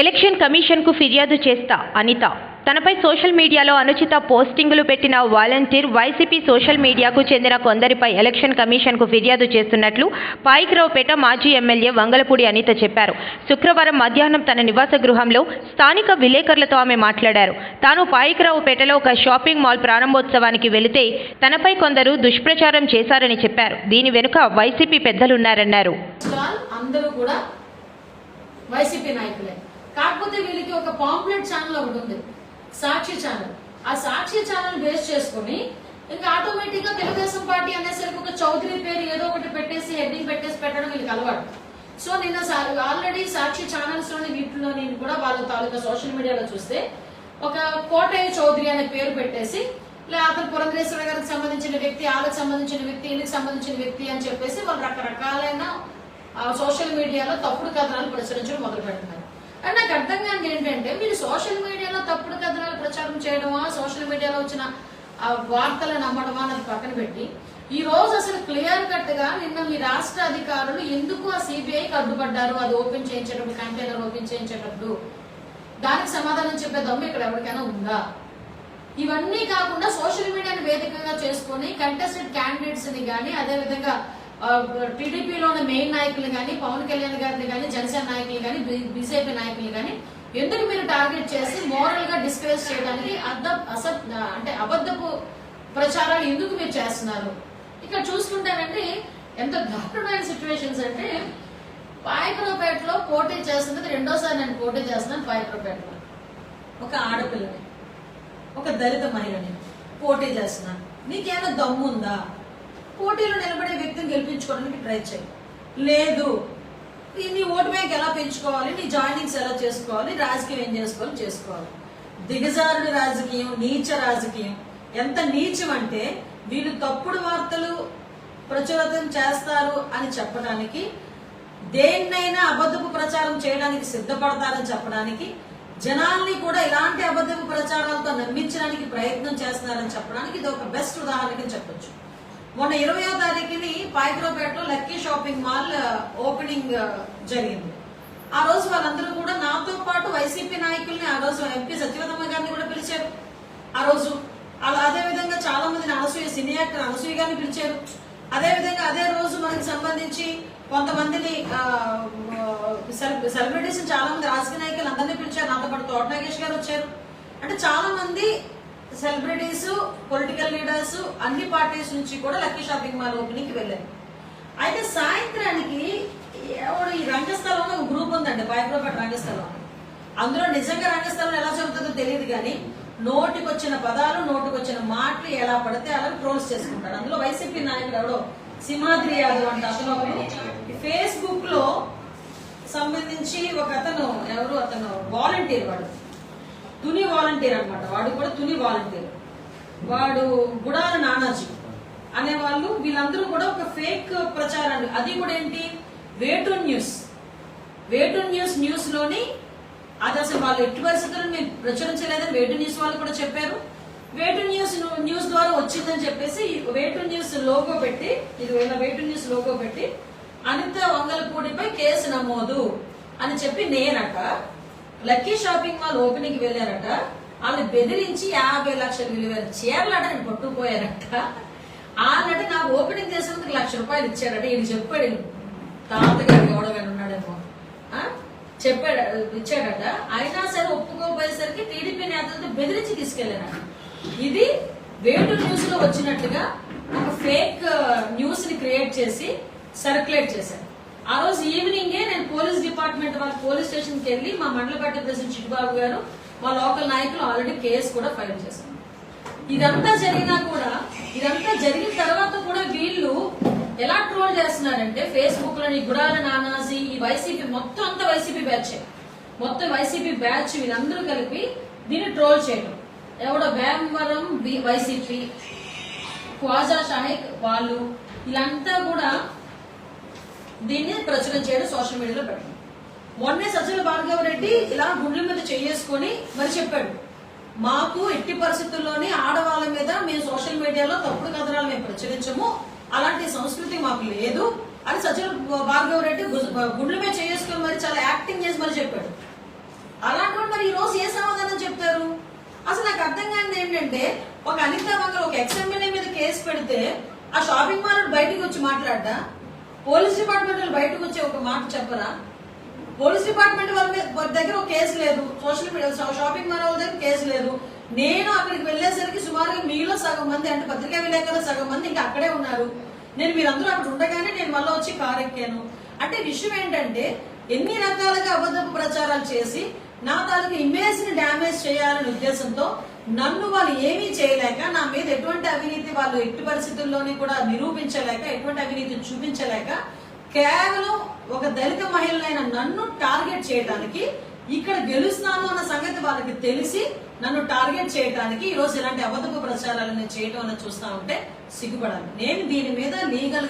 Election కమిషన్కు ఫిర్యాదు చేస్తా అనిత. తనపై సోషల్ మీడియాలో అనుచిత పోస్టింగులు పెట్టిన వాలంటీర్ వైసీపీ సోషల్ మీడియాకు చెందిన కొందరిపై ఎలక్షన్ కమిషన్కు ఫిర్యాదు చేస్తున్నట్లు పాయికరావుపేట మాజీ ఎమ్మెల్యే వంగలపూడి అనిత చెప్పారు. శుక్రవారం మధ్యాహ్నం తన నివాస గృహంలో స్థానిక విలేకరులతో ఆమె మాట్లాడారు. తాను పాయికరావుపేటలో ఒక షాపింగ్ మాల్ ప్రారంభోత్సవానికి వెళితే తనపై కొందరు దుష్ప్రచారం చేశారని చెప్పారు. దీని వెనుక వైసీపీ పెద్దలున్నారన్నారు. వైసీపీ నాయకులే, కాకపోతే వీళ్ళకి ఒక పాంప్లెట్ ఛానల్ ఒకటి ఉంది, సాక్షి ఛానల్. ఆ సాక్షి ఛానల్ బేస్ చేసుకుని ఇంకా ఆటోమేటిక్ గా తెలుగుదేశం పార్టీ అనేసరికి ఒక చౌదరి పేరు ఏదో ఒకటి పెట్టేసి హెడ్డింగ్ పెట్టేసి పెట్టడం వీళ్ళకి అలవాటు. సో నిన్న ఆల్రెడీ సాక్షి ఛానల్స్ లోని వీటిలో నేను కూడా వాళ్ళ తాలూకా సోషల్ మీడియాలో చూస్తే ఒక కోటయ్య చౌదరి అనే పేరు పెట్టేసి అతను పురంధరేశ్వర గారికి సంబంధించిన వ్యక్తి, వాళ్ళకి సంబంధించిన వ్యక్తి, వీళ్ళకి సంబంధించిన వ్యక్తి అని చెప్పేసి వాళ్ళు రకరకాలైన సోషల్ మీడియాలో తప్పుడు కథనాలు ప్రచురించడం మొదలు పెడుతున్నారు. అండ్ నాకు అర్థం కాని ఏంటంటే మీరు సోషల్ మీడియాలో తప్పుడు కథనాలు ప్రచారం చేయడమా, సోషల్ మీడియాలో వచ్చిన వార్తలు నమ్మడమా అన్నది పక్కన పెట్టి ఈ రోజు అసలు క్లియర్ కట్ గా నిన్న మీ రాష్ట్ర అధికారులు ఎందుకు ఆ సిబిఐకి అడ్డుపడ్డారు, అది ఓపెన్ చేయించేటప్పుడు, కంటైనర్ ఓపెన్ చేయించేటప్పుడు దానికి సమాధానం చెప్పే దమ్ము ఇక్కడ ఎవరికైనా ఉందా? ఇవన్నీ కాకుండా సోషల్ మీడియాని వేదికగా చేసుకుని కంటెస్టెడ్ క్యాండిడేట్స్ ని గానీ, అదేవిధంగా టీడీపీలో ఉన్న మెయిన్ నాయకులు కానీ, పవన్ కళ్యాణ్ గారిని కానీ, జనసేన నాయకులు కానీ, బీజేపీ నాయకులు కానీ ఎందుకు మీరు టార్గెట్ చేసి మోరల్ గా డిస్కరేజ్ చేయడానికి అంటే అబద్ధపు ప్రచారాలు ఎందుకు మీరు చేస్తున్నారు? ఇక్కడ చూసుకుంటానంటే ఎంత దారుణమైన సిచ్యువేషన్స్ అంటే పాయకరావుపేటలో పోటీ చేస్తున్నది రెండోసారి నేను పోటీ చేస్తున్నాను. పాయకరావుపేటలో ఒక ఆడపిల్లని, ఒక దళిత మహిళని పోటీ చేస్తున్నాను. నీకేమైనా దమ్ము ఉందా? పోటీలో నిలబడే వ్యక్తిని గెలిపించుకోవడానికి ట్రై చేయి. లేదు, నీ ఓటు బ్యాంక్ ఎలా పెంచుకోవాలి, నీ జాయినింగ్స్ ఎలా చేసుకోవాలి, రాజకీయం ఏం చేసుకోవాలి. దిగజారుడు రాజకీయం, నీచ రాజకీయం. ఎంత నీచం అంటే వీళ్ళు తప్పుడు వార్తలు ప్రచురితం చేస్తారు అని చెప్పడానికి, దేన్నైనా అబద్ధపు ప్రచారం చేయడానికి సిద్ధపడతారని చెప్పడానికి, జనాల్ని కూడా ఇలాంటి అబద్ధపు ప్రచారాలతో నమ్మించడానికి ప్రయత్నం చేస్తున్నారని చెప్పడానికి ఇది ఒక బెస్ట్ ఉదాహరణకి చెప్పొచ్చు. మొన్న 20వ తారీఖుని పాయకరావుపేటలో లక్కీ షాపింగ్ మాల్ ఓపెనింగ్ జరిగింది. ఆ రోజు వాళ్ళందరూ కూడా నాతో పాటు వైసీపీ నాయకుల్ని, ఆ రోజు ఎంపీ సత్యవతమ్మ గారిని కూడా పిలిచారు. ఆ రోజు అదేవిధంగా చాలా మందిని అనసూయ, సినీ యాక్టర్ అనసూయ గారిని పిలిచారు. అదేవిధంగా అదే రోజు మనకి సంబంధించి కొంతమందిని సెలబ్రిటీస్, చాలా మంది రాజకీయ నాయకులు అందరినీ పిలిచారు. నాతో పాటు తోట నాగేష్ గారు వచ్చారు. అంటే చాలా మంది సెలబ్రిటీస్, పొలిటికల్ లీడర్స్ అన్ని పార్టీస్ నుంచి కూడా లక్కీ షాపింగ్ మాల్ ఓపెనింగ్ కి వెళ్ళారు. అయితే సాయంత్రానికి ఎవరు ఈ రంగస్థలంలో ఒక గ్రూప్ ఉందండి, పాయకరావుపేట రంగస్థలం. అందులో నిజంగా రంగస్థలం ఎలా జరుగుతుందో తెలియదు కానీ నోటికొచ్చిన పదాలు, నోటికొచ్చిన మాటలు ఎలా పడితే అలా ట్రోల్స్ చేసుకుంటాడు. అందులో వైసీపీ నాయకుడు ఎవడో సింహాద్రి యాదవ్ అంటే అతను ఫేస్బుక్ లో సంబంధించి ఒక అతను వాలంటీర్, వాడు తుని వాలంటీర్ అనమాట. వాడు కూడా తుని వాలంటీర్. వాడు గుడాల నానాజీ అనేవాళ్ళు, వీళ్ళందరూ కూడా ఒక ఫేక్ ప్రచారాన్ని, అది కూడా ఏంటి, వేటూన్ న్యూస్ లోని అది అసలు వాళ్ళు ఎట్టి పరిస్థితులను మేము ప్రచురించలేదని వేటూన్ న్యూస్ వాళ్ళు కూడా చెప్పారు. వేటూన్ న్యూస్ ద్వారా వచ్చిందని చెప్పేసి వేటూన్ న్యూస్ లోగో పెట్టి, ఇది వేటూన్ న్యూస్ లోగో పెట్టి అనిత వంగలపూడిపై కేసు నమోదు అని చెప్పి నేనట లక్కీ షాపింగ్ మాల్ ఓపెనింగ్ వెళ్ళారట. వాళ్ళు బెదిరించి 50 లక్షల విలువైన చీరలాట నేను పట్టుకుపోయారట. ఆనట నాకు ఓపెనింగ్ చేసినందుకు ₹1,00,000 ఇచ్చారట. ఈయన చెప్పాడు, తాతగారు ఎవడమైనా ఉన్నాడేమో చెప్పాడు, ఇచ్చాడట. అయినా సరే ఒప్పుకోపోయేసరికి టీడీపీ నేతలతో బెదిరించి తీసుకెళ్లారట. ఇది వేటూర్ న్యూస్ లో వచ్చినట్టుగా ఒక ఫేక్ న్యూస్ ని క్రియేట్ చేసి సర్క్యులేట్ చేశారు. ఆ రోజు ఈవినింగే నేను పోలీస్ డిపార్ట్మెంట్ వాళ్ళ పోలీస్ స్టేషన్ కి వెళ్లి మా మండల పార్టీ ప్రెసిడెంట్ చిట్టుబాబు గారు, మా లోకల్ నాయకులు ఆల్రెడీ కేసు కూడా ఫైల్ చేశారు. ఇదంతా జరిగిన తర్వాత కూడా వీళ్ళు ఎలా ట్రోల్ చేస్తున్నారంటే ఫేస్బుక్ లో గుడాల నానాజీ, ఈ వైసీపీ మొత్తం అంతా వైసీపీ బ్యాచ్ వీళ్ళందరూ కలిపి దీన్ని ట్రోల్ చేయడం. ఎవడో భీమవరం వైసీపీ, ఖవాజా షాహిక్ వాళ్ళు వీళ్ళంతా కూడా దీన్ని ప్రచురణ చేయడం, సోషల్ మీడియాలో పెట్టడం. మొన్నే సజ్జల భార్గవ రెడ్డి ఇలా గుండెల మీద చేసుకుని మరి చెప్పాడు, మాకు ఎట్టి పరిస్థితుల్లోనే ఆడవాళ్ళ మీద మేము సోషల్ మీడియాలో తప్పుడు కథనాలు మేము ప్రచురించము, అలాంటి సంస్కృతి మాకు లేదు అని సజ్జల భార్గవ రెడ్డి గుండెల మీద చేసుకుని మరి చాలా యాక్టింగ్ చేసి మరి చెప్పాడు. అలాంటి వాళ్ళు మరి ఈ రోజు ఏ సమాధానం చెప్తారు? అసలు నాకు అర్థం కానిది ఏంటంటే, ఒక అనిత మంగళ ఒక ఎక్స్ఎమ్మెల్యే మీద కేసు పెడితే ఆ షాపింగ్ మాల్ బయటకు వచ్చి మాట్లాడ్డా? పోలీస్ డిపార్ట్మెంట్ వాళ్ళు బయటకు వచ్చి ఒక మాట చెప్పరా? పోలీస్ డిపార్ట్మెంట్ వాళ్ళ దగ్గర ఒక కేసు లేదు, సోషల్ మీడియా షాపింగ్ మాల్ వాళ్ళ దగ్గర కేసు లేదు. నేను అక్కడికి వెళ్లేసరికి సుమారుగా మీలో సగం మంది, అంటే పత్రికా విలేకరులు సగం మంది ఇంకా అక్కడే ఉన్నారు. నేను మీరందరూ అక్కడ ఉండగానే నేను మళ్ళీ వచ్చి కారు ఎక్కాను. అంటే విషయం ఏంటంటే, ఎన్ని రకాలుగా అబద్ధపు ప్రచారాలు చేసి నా తాలూకు ఇమేజ్ ని డ్యామేజ్ చేయాలనే ఉద్దేశంతో నన్ను వాళ్ళు ఏమీ చేయలేక, నా మీద ఎటువంటి అవినీతి వాళ్ళు ఎట్టి పరిస్థితుల్లోని కూడా నిరూపించలేక, ఎటువంటి అవినీతి చూపించలేక, కేవలం ఒక దళిత మహిళనైన నన్ను టార్గెట్ చేయడానికి, ఇక్కడ గెలుస్తాను అన్న సంగతి వాళ్ళకి తెలిసి నన్ను టార్గెట్ చేయడానికి ఈ రోజు ఇలాంటి అబద్ధపు ప్రచారాలను చేయడం అనేది చూస్తా ఉంటే సిగ్గుపడాలి. నేను దీని మీద లీగల్